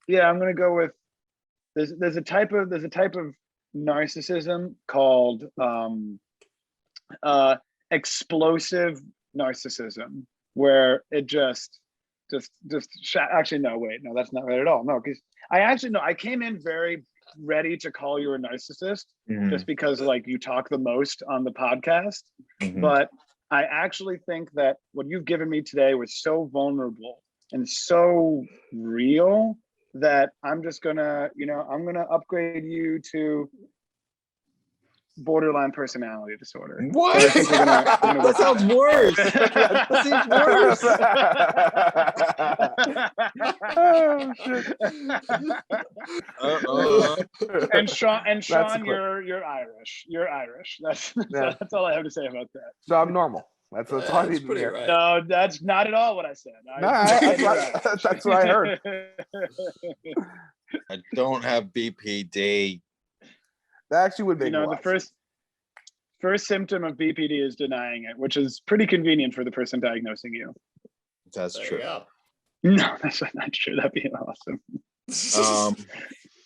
gonna go with there's a type of narcissism called explosive narcissism, where it actually no, that's not right at all. No, because I came in very ready to call you a narcissist, just because like you talk the most on the podcast, but I actually think that what you've given me today was so vulnerable and so real that I'm just gonna, I'm gonna upgrade you to borderline personality disorder. What? So That sounds worse. That seems worse. Oh shit. And Sean, you're Irish. You're Irish. That's all I have to say about that. So I'm normal. That's all I need to pretty hear. right. No, that's not at all what I said. That's what I heard. I don't have BPD. That actually would make the first symptom of BPD is denying it, which is pretty convenient for the person diagnosing you. That's There true. you go. No, that's not true. That'd be awesome.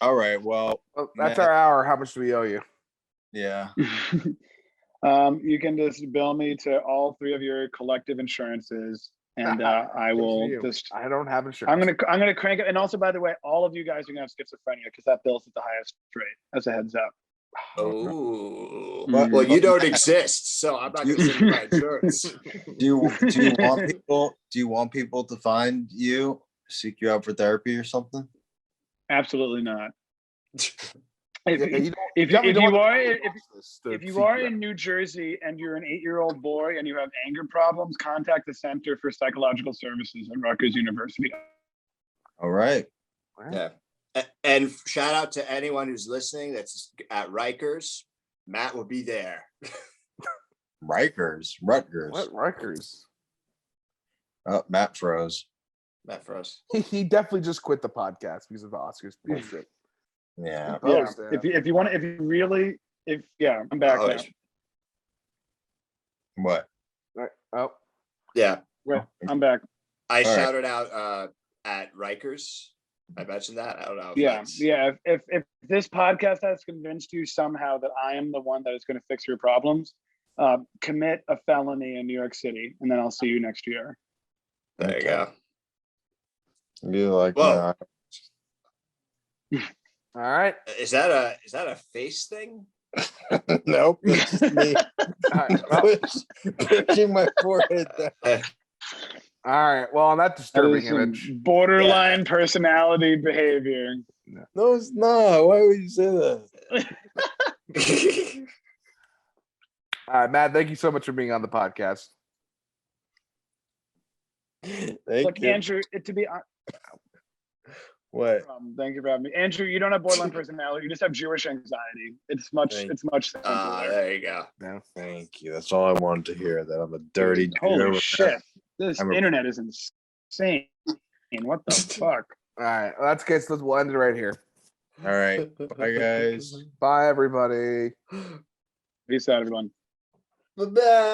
All right. Well, That's our hour. How much do we owe you? yeah. You can just bill me to all three of your collective insurances, and I will just. I don't have insurance. I'm gonna crank it. And also, by the way, all of you guys are gonna have schizophrenia because that bill's at the highest rate. As a heads up. Oh, well, you don't exist, so I'm not going to send you my insurance. Do you want people to find you, seek you out for therapy or something? Absolutely not. If you are in New Jersey and you're an 8-year-old boy and you have anger problems, contact the Center for Psychological Services at Rutgers University. All right. Yeah. And shout out to anyone who's listening that's at Rikers. Matt will be there. Rutgers. What Rutgers? Oh, Matt froze. Matt froze. He definitely just quit the podcast because of the Oscars bullshit. Yeah. Yeah. I'm back now. What? Right. Oh. Yeah. I'm back. I shouted out at Rikers. I mentioned that. I don't know. If this podcast has convinced you somehow that I am the one that is going to fix your problems, commit a felony in New York City, and then I'll see you next year. There you go. You like Whoa. All right. Is that a face thing? Nope. It's just me. Pushing my forehead down. All right. Well, on that disturbing image, borderline personality behavior. No, it's not. Why would you say that? all right, Matt, thank you so much for being on the podcast. Thank you. Andrew, What? Thank you for having me. Andrew, you don't have borderline personality. You just have Jewish anxiety. It's much simpler. There you go. No. Thank you. That's all I wanted to hear. That I'm a dirty. Holy shit! This internet is insane. What the fuck? All right. Well, that's good. So we'll end it right here. All right. Bye, guys. Bye, everybody. Peace out, everyone. Bye-bye.